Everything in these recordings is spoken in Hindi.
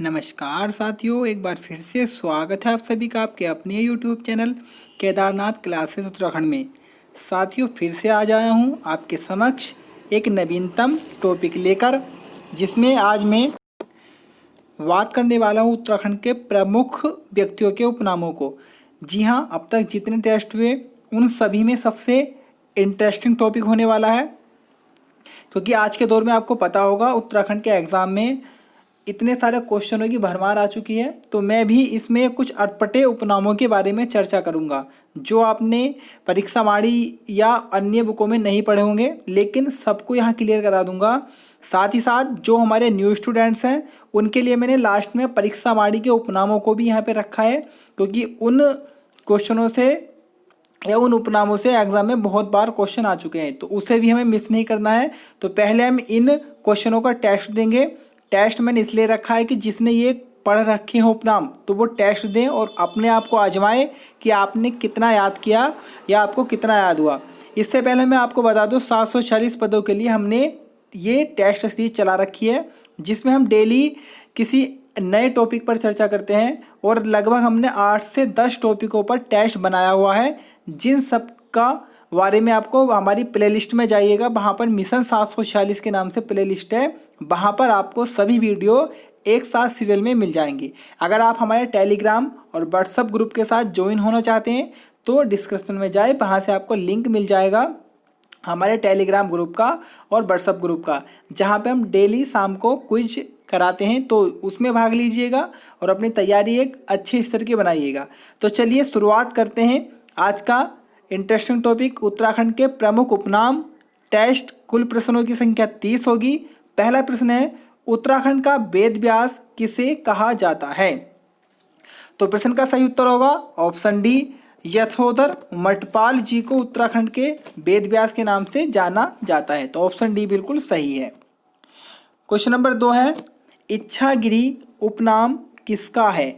नमस्कार साथियों, एक बार फिर से स्वागत है आप सभी का आपके अपने YouTube channel Kedarnath classes Uttarakhand में। साथियों, फिर से आ जाया हूँ आपके समक्ष एक नवीनतम टॉपिक लेकर, जिसमें आज मैं बात करने वाला हूँ उत्तराखंड के प्रमुख व्यक्तियों के उपनामों को। जी हाँ, अब तक जितने टेस्ट हुए उन सभी में सबसे इंटरेस्टिंग टॉपिक होने वाला है, क्योंकि आज के दौर में आपको पता होगा उत्तराखंड के एग्ज़ाम में इतने सारे क्वेश्चनों की भरमार आ चुकी है। तो मैं भी इसमें कुछ अटपटे उपनामों के बारे में चर्चा करूंगा जो आपने परीक्षा वाणी या अन्य बुकों में नहीं पढ़े होंगे, लेकिन सबको यहाँ क्लियर करा दूंगा। साथ ही साथ जो हमारे न्यू स्टूडेंट्स हैं उनके लिए मैंने लास्ट में परीक्षा वाणी के उपनामों को भी यहाँ पे रखा है, क्योंकि उन क्वेश्चनों से या उन उपनामों से एग्जाम में बहुत बार क्वेश्चन आ चुके हैं, तो उसे भी हमें मिस नहीं करना है। तो पहले हम इन क्वेश्चनों का टेस्ट देंगे। टेस्ट मैंने इसलिए रखा है कि जिसने ये पढ़ रखे हो उपनाम तो वो टेस्ट दें और अपने आप को आजमाएं कि आपने कितना याद किया या आपको कितना याद हुआ। इससे पहले मैं आपको बता दूं, 746 पदों के लिए हमने ये टेस्ट सीरीज चला रखी है, जिसमें हम डेली किसी नए टॉपिक पर चर्चा करते हैं और लगभग हमने 8 से 10 टॉपिकों पर टेस्ट बनाया हुआ है, जिन सब का बारे में आपको हमारी प्लेलिस्ट में जाइएगा। वहाँ पर मिशन 746 के नाम से प्लेलिस्ट है, वहाँ पर आपको सभी वीडियो एक साथ सीरियल में मिल जाएंगी। अगर आप हमारे टेलीग्राम और व्हाट्सएप ग्रुप के साथ ज्वाइन होना चाहते हैं तो डिस्क्रिप्शन में जाए, वहाँ से आपको लिंक मिल जाएगा हमारे टेलीग्राम ग्रुप का और व्हाट्सएप ग्रुप का, जहाँ पे हम डेली शाम को क्विज कराते हैं। तो उसमें भाग लीजिएगा और अपनी तैयारी एक अच्छे स्तर की बनाइएगा। तो चलिए शुरुआत करते हैं आज का इंटरेस्टिंग टॉपिक, उत्तराखंड के प्रमुख उपनाम। टेस्ट कुल प्रश्नों की संख्या 30 होगी। पहला प्रश्न है, उत्तराखंड का वेद व्यास किसे कहा जाता है? तो प्रश्न का सही उत्तर होगा ऑप्शन डी, यशोधर मठपाल जी को उत्तराखंड के वेद व्यास के नाम से जाना जाता है। तो ऑप्शन डी बिल्कुल सही है। क्वेश्चन नंबर 2 है, इच्छागिरी उपनाम किसका है?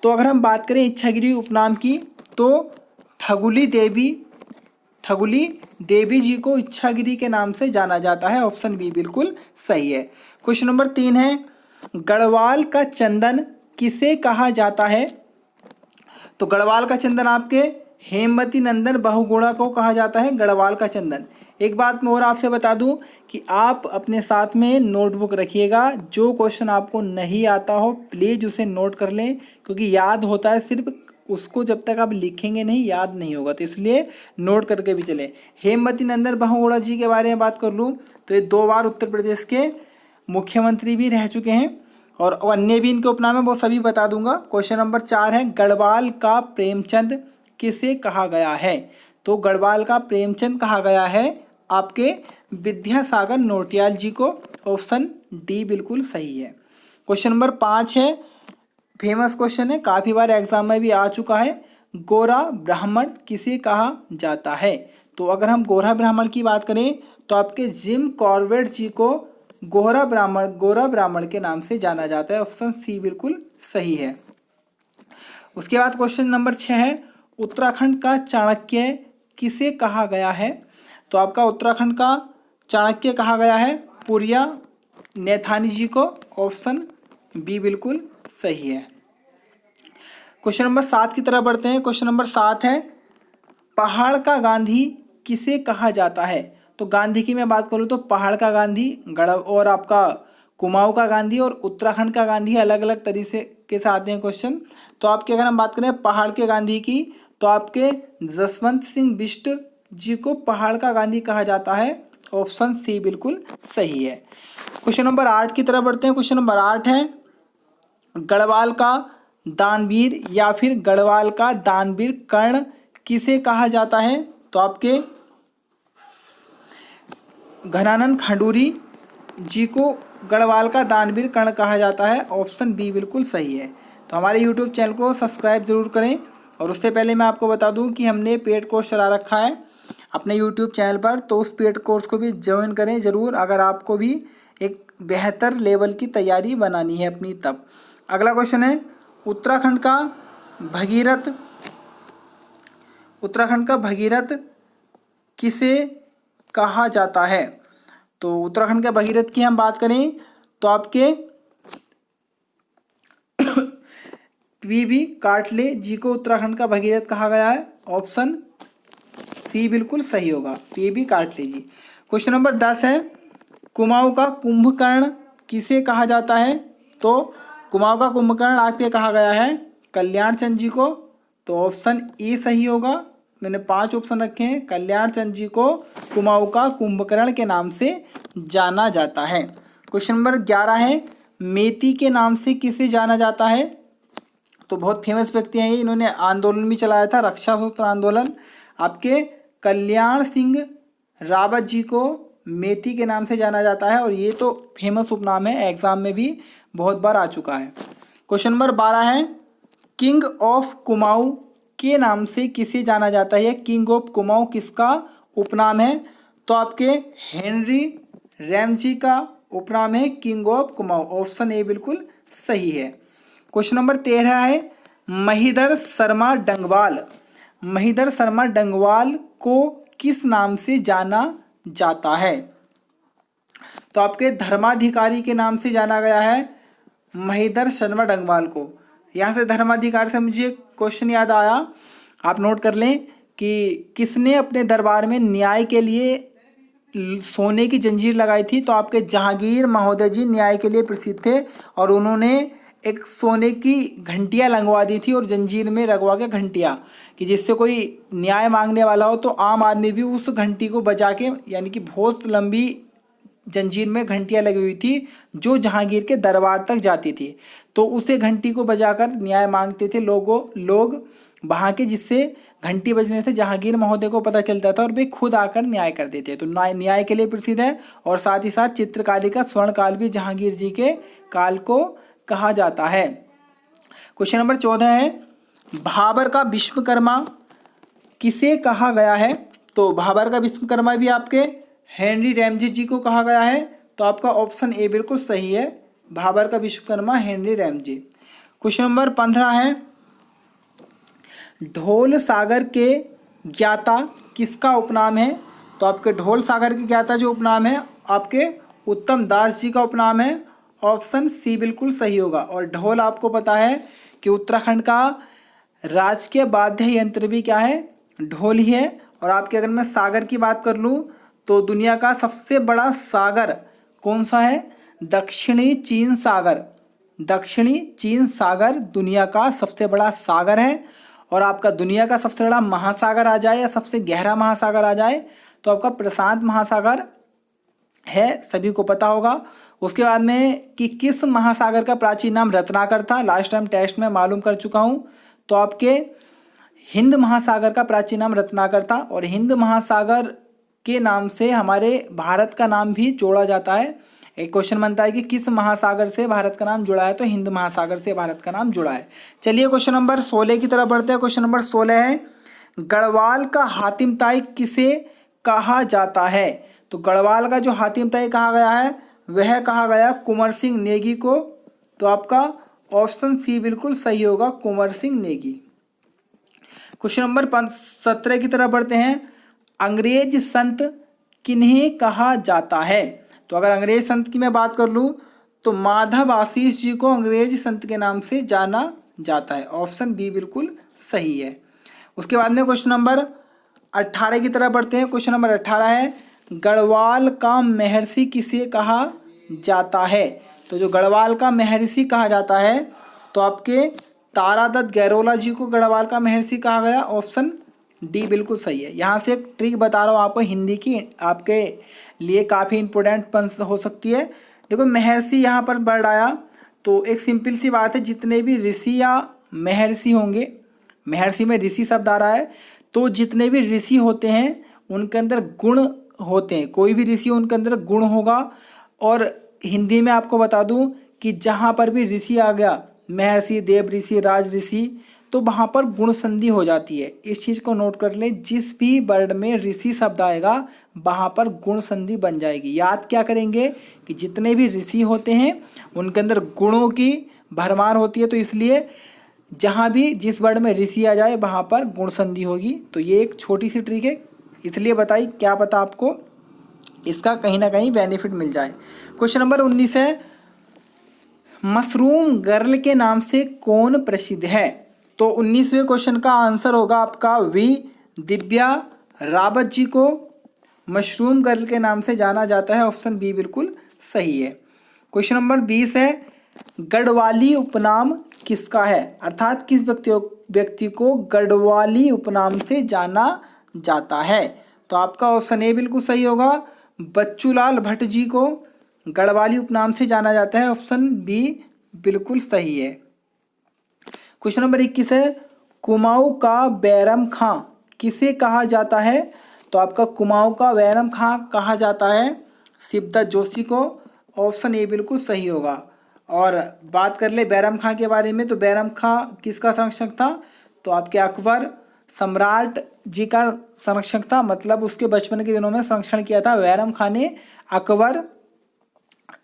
तो अगर हम बात करें इच्छागिरी उपनाम की तो ठगुली देवी जी को इच्छागिरी के नाम से जाना जाता है। ऑप्शन बी बिल्कुल सही है। क्वेश्चन नंबर 3 है, गढ़वाल का चंदन किसे कहा जाता है? तो गढ़वाल का चंदन आपके हेमवती नंदन बहुगुणा को कहा जाता है गढ़वाल का चंदन। एक बात मैं और आपसे बता दूं कि आप अपने साथ में नोटबुक रखिएगा। जो क्वेश्चन आपको नहीं आता हो प्लीज़ उसे नोट कर लें, क्योंकि याद होता है सिर्फ उसको जब तक आप लिखेंगे नहीं याद नहीं होगा, तो इसलिए नोट करके भी चले। हेमवती नंदन बहुगुणा जी के बारे में बात कर लूँ तो ये 2 बार उत्तर प्रदेश के मुख्यमंत्री भी रह चुके हैं, और अन्य भी इनके उपनाम है वो सभी बता दूंगा। क्वेश्चन नंबर 4 है, गढ़वाल का प्रेमचंद किसे कहा गया है? तो गढ़वाल का प्रेमचंद कहा गया है आपके विद्यासागर नौटियाल जी को। ऑप्शन डी बिल्कुल सही है। क्वेश्चन नंबर 5 है, फेमस क्वेश्चन है, काफ़ी बार एग्जाम में भी आ चुका है, गोरा ब्राह्मण किसे कहा जाता है? तो अगर हम गोरा ब्राह्मण की बात करें तो आपके जिम कॉर्बेट जी को गोरा ब्राह्मण के नाम से जाना जाता है। ऑप्शन सी बिल्कुल सही है। उसके बाद क्वेश्चन नंबर 6 है, उत्तराखंड का चाणक्य किसे कहा गया है? तो आपका उत्तराखंड का चाणक्य कहा गया है पुरिया नैथानी जी को। ऑप्शन बी बिल्कुल सही है। क्वेश्चन नंबर 7 की तरफ बढ़ते हैं। क्वेश्चन नंबर 7 है, पहाड़ का गांधी किसे कहा जाता है? तो गांधी की मैं बात करूँ तो पहाड़ का गांधी गढ़ और आपका कुमाऊं का गांधी और उत्तराखंड का गांधी अलग अलग तरीके के से आते हैं क्वेश्चन। तो आपके अगर हम बात करें पहाड़ के गांधी की तो आपके जसवंत सिंह बिष्ट जी को पहाड़ का गांधी कहा जाता है। ऑप्शन सी बिल्कुल सही है। क्वेश्चन नंबर 8 की तरफ बढ़ते हैं। क्वेश्चन नंबर 8 है, गढ़वाल का दानवीर या फिर गढ़वाल का दानवीर कर्ण किसे कहा जाता है? तो आपके घनानंद खंडूरी जी को गढ़वाल का दानवीर कर्ण कहा जाता है। ऑप्शन बी बिल्कुल सही है। तो हमारे यूट्यूब चैनल को सब्सक्राइब जरूर करें, और उससे पहले मैं आपको बता दूं कि हमने पेड कोर्स चला रखा है अपने यूट्यूब चैनल पर, तो उस पेड कोर्स को भी ज्वाइन करें ज़रूर, अगर आपको भी एक बेहतर लेवल की तैयारी बनानी है अपनी तब। अगला क्वेश्चन है, उत्तराखंड का भगीरथ किसे कहा जाता है? तो उत्तराखंड के भगीरथ की हम बात करें तो आपके पीवी कार्टले जी को उत्तराखंड का भगीरथ कहा गया है। ऑप्शन सी बिल्कुल सही होगा, पीवी कार्टले जी। क्वेश्चन नंबर 10 है, कुमाऊं का कुंभकर्ण किसे कहा जाता है? तो कुमाऊं का कुंभकर्ण आपके कहा गया है कल्याण चंद जी को। तो ऑप्शन ए सही होगा। मैंने 5 ऑप्शन रखे हैं। कल्याण चंद जी को कुमाऊं का कुंभकर्ण के नाम से जाना जाता है। क्वेश्चन नंबर 11 है, मेती के नाम से किसे जाना जाता है? तो बहुत फेमस व्यक्ति हैं ये, इन्होंने आंदोलन भी चलाया था, रक्षा सूत्र आंदोलन। आपके कल्याण सिंह रावत जी को मेती के नाम से जाना जाता है और ये तो फेमस उपनाम है, एग्जाम में भी बहुत बार आ चुका है। क्वेश्चन नंबर 12 है, किंग ऑफ कुमाऊं के नाम से किसे जाना जाता है? किंग ऑफ कुमाऊं किसका उपनाम है? तो आपके हेनरी रैमजी का उपनाम है king of Kumaon. Option A बिल्कुल सही है। क्वेश्चन नंबर 13 है, महिदर शर्मा डंगवाल, महिदर शर्मा डंगवाल को किस नाम से जाना जाता है? तो आपके धर्माधिकारी के नाम से जाना गया है महिदर शर्मा डंगवाल को। यहाँ से धर्माधिकारी से मुझे क्वेश्चन याद आया, आप नोट कर लें कि किसने अपने दरबार में न्याय के लिए सोने की जंजीर लगाई थी? तो आपके जहांगीर महोदय जी न्याय के लिए प्रसिद्ध थे और उन्होंने एक सोने की घंटियाँ लगवा दी थी और जंजीर में लगवा के घंटियाँ, कि जिससे कोई न्याय मांगने वाला हो तो आम आदमी भी उस घंटी को बजा के, यानी कि बहुत लंबी जंजीर में घंटियाँ लगी हुई थी जो जहांगीर के दरबार तक जाती थी, तो उसे घंटी को बजाकर न्याय मांगते थे लोग वहाँ के, जिससे घंटी बजने से जहांगीर महोदय को पता चलता था और वे खुद आकर न्याय करते थे। तो न्याय के लिए प्रसिद्ध है और साथ ही साथ चित्रकारी का स्वर्ण काल भी जहांगीर जी के काल को कहा जाता है। क्वेश्चन नंबर 14 है, भाबर का विश्वकर्मा किसे कहा गया है? तो भाबर का विश्वकर्मा भी आपके हेनरी रैमजी जी को कहा गया है। तो आपका ऑप्शन ए बिल्कुल सही है, भाबर का Vishwakarma Henry Ramsay. Question number 15 है, ढोल सागर के ज्ञाता किसका उपनाम है? तो आपके ढोल सागर के ज्ञाता जो उपनाम है आपके उत्तम दास जी का उपनाम है। ऑप्शन सी बिल्कुल सही होगा। और ढोल आपको पता है कि उत्तराखंड का राजकीय वाद्य यंत्र भी क्या है? ढोल ही है। और आपके अगर मैं सागर की बात कर लूँ तो दुनिया का सबसे बड़ा सागर कौन सा है? दक्षिणी चीन सागर। दक्षिणी चीन सागर दुनिया का सबसे बड़ा सागर है। और आपका दुनिया का सबसे बड़ा महासागर आ जाए या सबसे गहरा महासागर आ जाए तो आपका प्रशांत महासागर है, सभी को पता होगा। उसके बाद में कि किस महासागर का प्राचीन नाम रत्नाकर था, लास्ट टाइम टेस्ट में मालूम कर चुका हूँ। तो आपके हिंद महासागर का प्राचीन नाम रत्नाकर था और हिंद महासागर के नाम से हमारे भारत का नाम भी जोड़ा जाता है। एक क्वेश्चन बनता है कि किस महासागर से भारत का नाम जुड़ा है? तो हिंद महासागर से भारत का नाम जुड़ा है। चलिए क्वेश्चन नंबर 16 की तरफ बढ़ते हैं। क्वेश्चन नंबर 16 है, गढ़वाल का हातिम ताई किसे कहा जाता है? तो गढ़वाल का जो हातिम ताई कहा गया है वह कहा गया कुंवर सिंह नेगी को। तो आपका ऑप्शन सी बिल्कुल सही होगा, कुंवर सिंह नेगी। क्वेश्चन नंबर 17 की तरफ बढ़ते हैं, अंग्रेज संत किन्हें कहा जाता है? तो अगर अंग्रेज संत की मैं बात कर लूँ तो माधव आशीष जी को अंग्रेज संत के नाम से जाना जाता है। ऑप्शन बी बिल्कुल सही है। उसके बाद में क्वेश्चन नंबर 18 की तरफ बढ़ते हैं। क्वेश्चन नंबर 18 है, गढ़वाल का महर्षि किसे कहा जाता है? तो जो गढ़वाल का महर्षि कहा जाता है तो आपके तारादत्त गैरोला जी को गढ़वाल का महर्षि कहा गया। ऑप्शन डी बिल्कुल सही है। यहाँ से एक ट्रिक बता रहा हूँ आपको, हिंदी की आपके लिए काफ़ी इंपॉर्टेंट हो सकती है। देखो महर्षि यहाँ पर वर्ड आया तो एक सिंपल सी बात है, जितने भी ऋषि या महर्षि होंगे, महर्षि में ऋषि शब्द आ रहा है, तो जितने भी ऋषि होते हैं उनके अंदर गुण होते हैं, कोई भी ऋषि उनके अंदर गुण होगा। और हिंदी में आपको बता दूं कि जहाँ पर भी ऋषि आ गया, महर्षि, देव ऋषि, राज ऋषि, तो वहाँ पर गुण संधि हो जाती है। इस चीज़ को नोट कर लें, जिस भी वर्ड में ऋषि शब्द आएगा वहाँ पर गुण संधि बन जाएगी। याद क्या करेंगे कि जितने भी ऋषि होते हैं उनके अंदर गुणों की भरमार होती है, तो इसलिए जहाँ भी जिस वर्ड में ऋषि आ जाए वहाँ पर गुण संधि होगी। तो ये एक छोटी सी ट्रिक है, इसलिए बताई, क्या पता आपको इसका कहीं ना कहीं बेनिफिट मिल जाए। क्वेश्चन नंबर 19 है, मशरूम गर्ल के नाम से कौन प्रसिद्ध है? तो 19वें क्वेश्चन का आंसर होगा आपका वी दिव्या रावत जी को मशरूम गर्ल के नाम से जाना जाता है। ऑप्शन बी बिल्कुल सही है। क्वेश्चन नंबर 20 है, गढ़वाली उपनाम किसका है? अर्थात किस व्यक्ति को गढ़वाली उपनाम से जाना जाता है? तो आपका ऑप्शन ए बिल्कुल सही होगा, बच्चूलाल भट्ट जी को गढ़वाली उपनाम से जाना जाता है। ऑप्शन बी बिल्कुल सही है। क्वेश्चन नंबर 21 है, कुमाऊं का बैरम खां किसे कहा जाता है? तो आपका कुमाऊं का बैरम खां कहा जाता है शिवदत्त जोशी को। ऑप्शन ए बिल्कुल सही होगा। और बात कर ले बैरम खां के बारे में, तो बैरम खां किसका संरक्षक था? तो आपके अकबर सम्राट जी का संरक्षक था, मतलब उसके बचपन के दिनों में संरक्षण किया था बैरम खां ने अकबर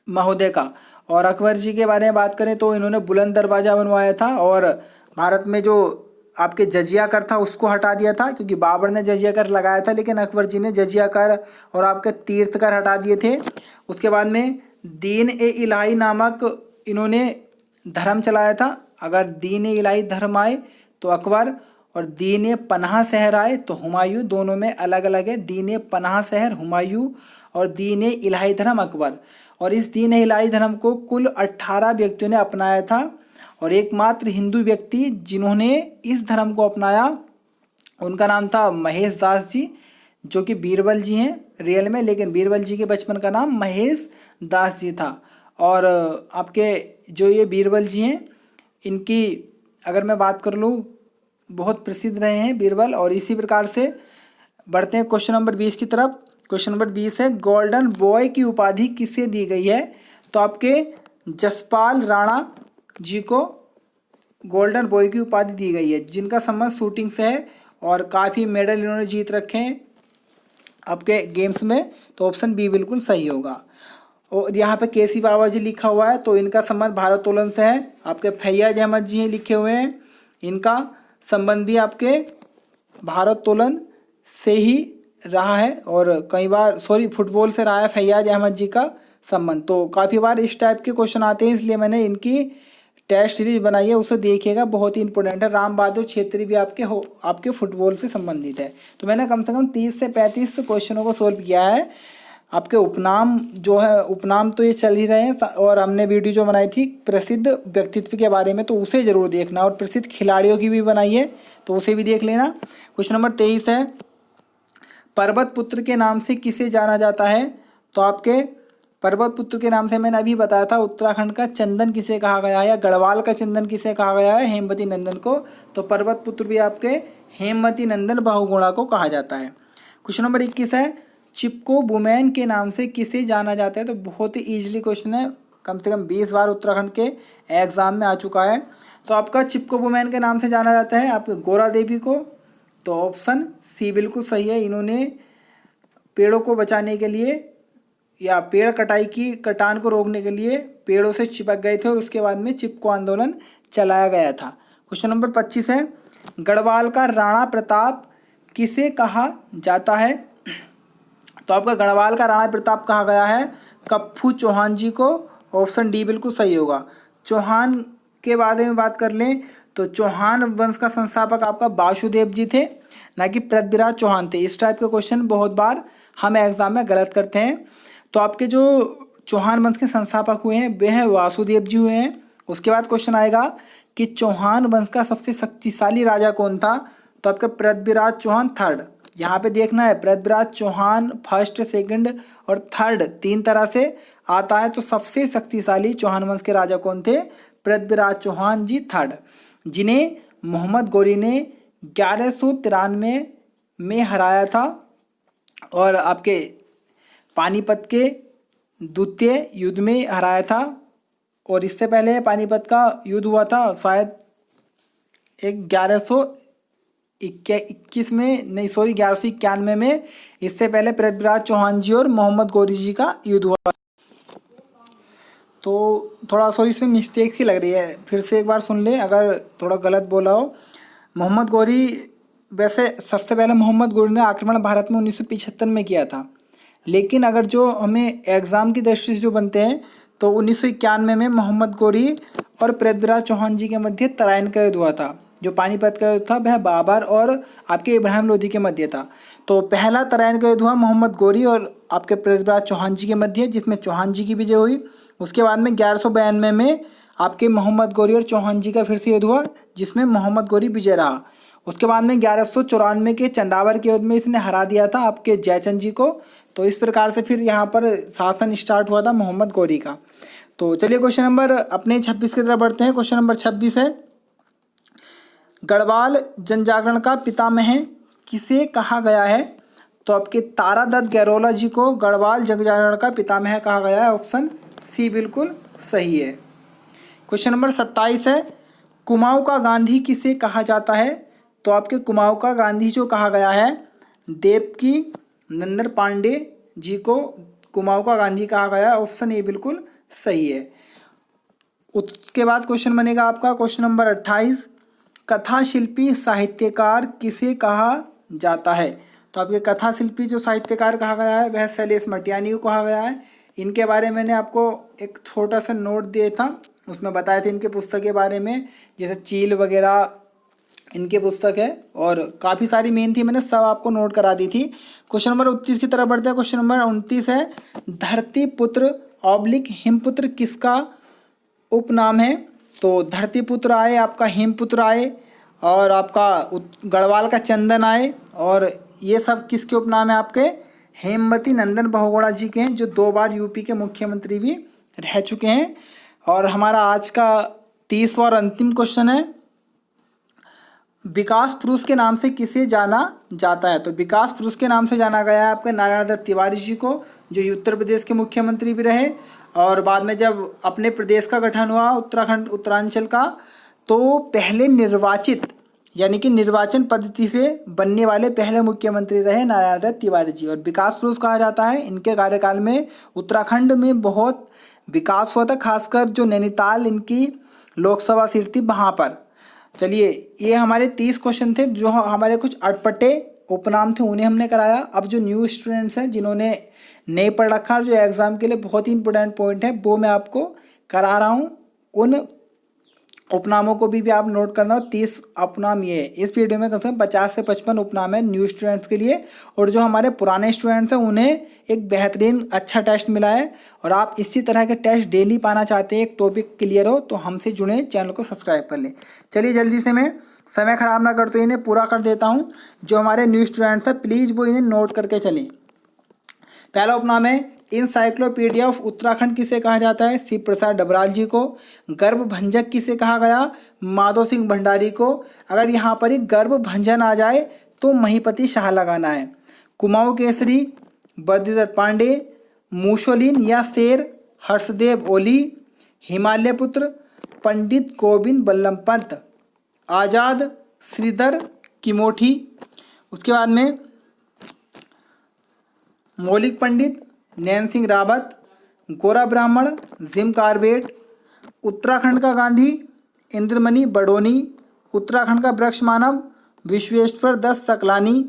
महोदय का। और अकबर जी के बारे में बात करें तो इन्होंने बुलंद दरवाज़ा बनवाया था और भारत में जो आपके जजिया कर था उसको हटा दिया था, क्योंकि बाबर ने जजिया कर लगाया था लेकिन अकबर जी ने जजिया कर और आपके तीर्थ कर हटा दिए थे। उसके बाद में दीन ए इलाही नामक इन्होंने धर्म चलाया था। अगर दीन ए इलाही धर्म आए तो अकबर, और दीन ए पनाह शहर आए तो हुमायूं, दोनों में अलग अलग है। दीन ए पनाह शहर हुमायूं और दीन ए इलाही धर्म अकबर। और इस दीन ए इलाही धर्म को कुल 18 व्यक्तियों ने अपनाया था और एकमात्र हिंदू व्यक्ति जिन्होंने इस धर्म को अपनाया उनका नाम था महेश दास जी, जो कि बीरबल जी हैं रियल में, लेकिन बीरबल जी के बचपन का नाम महेश दास जी था। और आपके जो ये बीरबल जी हैं इनकी अगर मैं बात कर लूँ, बहुत प्रसिद्ध रहे हैं बीरबल। और इसी प्रकार से बढ़ते हैं क्वेश्चन नंबर 20 की तरफ। क्वेश्चन नंबर 20 है, गोल्डन बॉय की उपाधि किसे दी गई है? तो आपके जसपाल राणा जी को गोल्डन बॉय की उपाधि दी गई है, जिनका संबंध शूटिंग से है और काफ़ी मेडल इन्होंने जीत रखे हैं आपके गेम्स में। तो ऑप्शन बी बिल्कुल सही होगा। और यहाँ पे केसी बाबा जी लिखा हुआ है तो इनका संबंध भारोत्तोलन से है। आपके फैयाज अहमद जी लिखे हुए हैं, इनका संबंध भी आपके भारोत्तोलन से ही रहा है और कई बार फुटबॉल से रहा है फैयाज अहमद जी का संबंध। तो काफ़ी बार इस टाइप के क्वेश्चन आते हैं, इसलिए मैंने इनकी टेस्ट सीरीज बनाई है, उसे देखिएगा, बहुत ही इंपॉर्टेंट है। राम बहादुर छेत्री भी आपके फुटबॉल से संबंधित है। तो मैंने कम से कम 30 से 35 क्वेश्चनों को सोल्व किया है। आपके उपनाम जो है, उपनाम तो ये चल ही रहे हैं, और हमने वीडियो जो बनाई थी प्रसिद्ध व्यक्तित्व के बारे में तो उसे ज़रूर देखना, और प्रसिद्ध खिलाड़ियों की भी बनाई है तो उसे भी देख लेना। क्वेश्चन नंबर 23 है, पर्वत पुत्र के नाम से किसे जाना जाता है? तो आपके पर्वत पुत्र के नाम से मैंने अभी बताया था उत्तराखंड का चंदन किसे कहा गया है, या गढ़वाल का चंदन किसे कहा गया है? हेमवती नंदन को। तो पर्वत पुत्र भी आपके हेमवती नंदन बहुगुणा को कहा जाता है। क्वेश्चन नंबर 21 है, चिपको वुमेन के नाम से किसे जाना जाता है? तो बहुत ही ईजिली क्वेश्चन है, कम से कम 20 बार उत्तराखंड के एग्जाम में आ चुका है। तो आपका चिपको वुमेन के नाम से जाना जाता है आपके गोरा देवी को। तो ऑप्शन सी बिल्कुल सही है। इन्होंने पेड़ों को बचाने के लिए या पेड़ कटाई की कटान को रोकने के लिए पेड़ों से चिपक गए थे और उसके बाद में चिपको आंदोलन चलाया गया था। क्वेश्चन नंबर 25 है, गढ़वाल का राणा प्रताप किसे कहा जाता है? तो आपका गढ़वाल का राणा प्रताप कहा गया है कप्पू चौहान जी को। ऑप्शन डी बिल्कुल सही होगा। चौहान के बारे में बात कर लें तो चौहान वंश का संस्थापक आपका वासुदेव जी थे, ना कि पृथ्वीराज चौहान थे। इस टाइप के क्वेश्चन बहुत बार हम एग्जाम में गलत करते हैं। तो आपके जो चौहान वंश के संस्थापक हुए हैं वे हैं वासुदेव जी हुए हैं। उसके बाद क्वेश्चन आएगा कि चौहान वंश का सबसे शक्तिशाली राजा कौन था? तो आपके पृथ्वीराज चौहान थर्ड। यहाँ पे देखना है पृथ्वीराज चौहान फर्स्ट, सेकंड और थर्ड 3 तरह से आता है। तो सबसे शक्तिशाली चौहान वंश के राजा कौन थे? पृथ्वीराज चौहान जी थर्ड, जिन्हें मोहम्मद गौरी ने 1193 में हराया था और आपके पानीपत के द्वितीय युद्ध में हराया था। और इससे पहले पानीपत का युद्ध हुआ था शायद 1121 में, नहीं 1191 में। इससे पहले पृथ्वीराज चौहान जी और मोहम्मद गौरी जी का युद्ध हुआ। तो थोड़ा इसमें मिस्टेक सी लग रही है, फिर से एक बार सुन ले अगर थोड़ा गलत बोला हो। मोहम्मद गौरी, वैसे सबसे पहले मोहम्मद गौरी ने आक्रमण भारत में 1975 में किया था, लेकिन अगर जो हमें एग्ज़ाम की दृष्टि से जो बनते हैं तो 1991 में मोहम्मद गौरी और पृथ्वीराज चौहान जी के मध्य तराइन का युद्ध हुआ था। जो पानीपत का युद्ध था वह बाबर और आपके इब्राहिम लोदी के मध्य था। तो पहला तराइन का युद्ध हुआ मोहम्मद गौरी और आपके पृथ्वीराज चौहान जी के मध्य, जिसमें चौहान जी की विजय हुई। उसके बाद में 1192 में आपके मोहम्मद गौरी और चौहान जी का फिर से युद्ध हुआ, जिसमें मोहम्मद गौरी विजय रहा। उसके बाद में 1194 के चंदावर के युद्ध में इसने हरा दिया था आपके जयचंद जी को। तो इस प्रकार से फिर यहाँ पर शासन स्टार्ट हुआ था मोहम्मद गौरी का। तो चलिए क्वेश्चन नंबर अपने 26 की तरफ बढ़ते हैं। क्वेश्चन नंबर 26 है, गढ़वाल जनजागरण का पितामह किसे कहा गया है? तो आपके तारादत्त गैरोला जी को गढ़वाल जनजागरण का पितामह कहा गया है। ऑप्शन सी बिल्कुल सही है। क्वेश्चन नंबर 27 है, कुमाऊं का गांधी किसे कहा जाता है? तो आपके कुमाऊं का गांधी जो कहा गया है, देवकी नंदन पांडे जी को कुमाऊं का गांधी कहा गया है। ऑप्शन ए बिल्कुल सही है। उसके बाद क्वेश्चन बनेगा आपका क्वेश्चन नंबर 28, कथा शिल्पी साहित्यकार किसे कहा जाता है? तो आपके कथा शिल्पी जो साहित्यकार कहा गया है वह शैलेश मटियानी को कहा गया है। इनके बारे में मैंने आपको एक छोटा सा नोट दिया था, उसमें बताए थे इनके पुस्तक के बारे में, जैसे चील वगैरह इनके पुस्तक है और काफ़ी सारी मेन थी, मैंने सब आपको नोट करा दी थी। क्वेश्चन नंबर 29 की तरफ बढ़ते हैं। क्वेश्चन नंबर 29 है, धरतीपुत्र ऑब्लिक हिमपुत्र किसका उपनाम है? तो धरतीपुत्र आए, आपका हिमपुत्र आए और आपका गढ़वाल का चंदन आए, और ये सब किसके उपनाम है? आपके हेमवती नंदन बहुगुणा जी के हैं, जो 2 बार यूपी के मुख्यमंत्री भी रह चुके हैं। और हमारा आज का 30वां और अंतिम क्वेश्चन है, विकास पुरुष के नाम से किसे जाना जाता है? तो विकास पुरुष के नाम से जाना गया है आपके नारायण दत्त तिवारी जी को, जो उत्तर प्रदेश के मुख्यमंत्री भी रहे। और बाद में जब अपने प्रदेश का गठन हुआ उत्तराखंड उत्तरांचल का, तो पहले निर्वाचित यानी कि निर्वाचन पद्धति से बनने वाले पहले मुख्यमंत्री रहे नारायण दत्त तिवारी जी। और विकास पुरुष कहा जाता है, इनके कार्यकाल में उत्तराखंड में बहुत विकास हुआ था, खासकर जो नैनीताल इनकी लोकसभा सीट थी वहाँ पर। चलिए, ये हमारे 30 क्वेश्चन थे, जो हमारे कुछ अटपटे उपनाम थे उन्हें हमने कराया। अब जो न्यू स्टूडेंट्स हैं जिन्होंने नहीं पढ़ रखा, जो एग्ज़ाम के लिए बहुत ही इंपॉर्टेंट पॉइंट है वो मैं आपको करा रहा हूँ, उन उपनामों को भी आप नोट करना हो। 30 उपनाम ये है। इस वीडियो में कम से कम 50 से 55 उपनाम है न्यू स्टूडेंट्स के लिए, और जो हमारे पुराने स्टूडेंट्स हैं उन्हें एक बेहतरीन अच्छा टेस्ट मिला है। और आप इसी तरह के टेस्ट डेली पाना चाहते हैं, एक टॉपिक क्लियर हो, तो हमसे जुड़े, चैनल को सब्सक्राइब कर लें। चलिए जल्दी से, मैं समय ख़राब ना करते इन्हें पूरा कर देता हूँ। जो हमारे न्यू स्टूडेंट्स हैं प्लीज़ वो इन्हें नोट करके चलें। पहला उपनाम है, इंसाइक्लोपीडिया ऑफ उत्तराखंड किसे कहा जाता है? शिव प्रसाद डबराल जी को। गर्भभंजक किसे कहा गया? माधो सिंह भंडारी को। अगर यहाँ पर ही गर्भभंजन आ जाए तो महीपति शाह लगाना है। कुमाऊं केसरी बद्रीदत्त पांडे, मूशोलिन या शेर हर्षदेव ओली, हिमालय पुत्र पंडित गोविंद बल्लभ पंत, आज़ाद श्रीधर किमोठी। उसके बाद में मौलिक पंडित नैन सिंह रावत, गोरा ब्राह्मण जिम कार्बेट, उत्तराखंड का गांधी इंद्रमणि बडोनी, उत्तराखंड का वृक्ष मानव विश्वेश्वर दत्त सकलानी,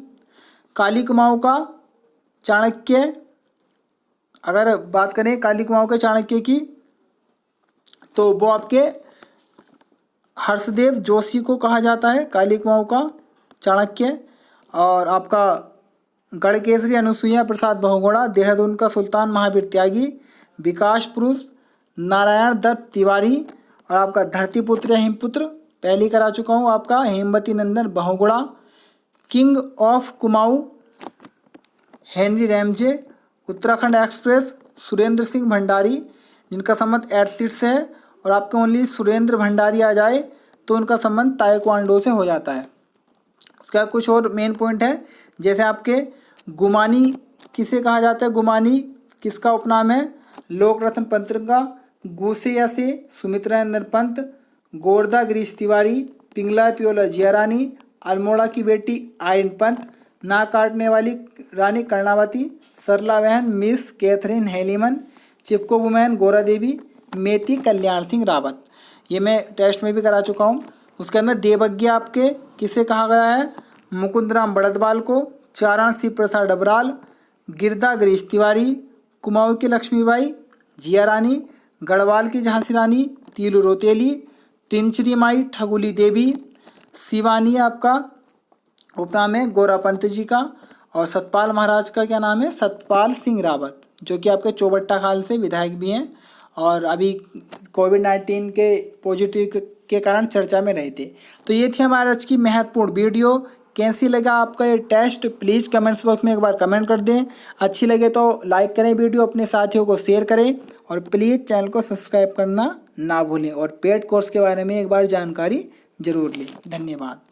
काली कुमाऊं का चाणक्य। अगर बात करें काली कुमाऊं के चाणक्य की, तो वो आपके हर्षदेव जोशी को कहा जाता है, काली कुमाऊं का चाणक्य। और आपका गढ़केसरी अनुसुईया प्रसाद बहुगुणा, देहरादून का सुल्तान महावीर त्यागी, विकास पुरुष नारायण दत्त तिवारी। और आपका धरतीपुत्र या हिमपुत्र पहले करा चुका हूँ, आपका Hemvati Nandan Bahuguna. King of Kumaon Henry Ramsay. Uttarakhand express Surendra Singh Bhandari, जिनका संबंध एथलीट से है। और आपके ओनली सुरेंद्र भंडारी आ जाए तो उनका संबंध ताइक्वांडो से हो जाता है। उसका कुछ और मेन पॉइंट है, जैसे आपके गुमानी किसे कहा जाता है? गुमानी किसका उपनाम है? लोक रत्न पंत का। गुसेया से सुमित्रा नंदन पंत, गोरदा गिरीश तिवारी, पिंगला पियोला जिया रानी, अल्मोड़ा की बेटी आयन पंत, नाक काटने वाली रानी कर्णावती, सरला बहन मिस कैथरीन हेलीमन, चिपको वुमेन गोरा देवी, मेती कल्याण सिंह रावत। ये मैं टेस्ट में भी करा चुका हूँ। उसके अंदर देवज्ञ आपके किसे कहा गया है? मुकुंदराम बड़दबाल को, चारण शिव प्रसाद डबराल, गिरदा गिरीश तिवारी, कुमाऊं की लक्ष्मीबाई जिया रानी, गढ़वाल की झांसी रानी तीलू रोतेली, टिंचरी माई ठगुली देवी, शिवानी आपका उपनाम है गोरापंत जी का, और सतपाल महाराज का क्या नाम है, सतपाल सिंह रावत, जो कि आपके चौबट्टा खाल से विधायक भी हैं और अभी कोविड-19 के पॉजिटिव के कारण चर्चा में रहे थे। तो ये थी हमारे आज की महत्वपूर्ण वीडियो। कैसी लगा आपका ये टेस्ट, प्लीज़ कमेंट्स बॉक्स में एक बार कमेंट कर दें। अच्छी लगे तो लाइक करें वीडियो, अपने साथियों को शेयर करें और प्लीज़ चैनल को सब्सक्राइब करना ना भूलें और पेड कोर्स के बारे में एक बार जानकारी जरूर लें। धन्यवाद।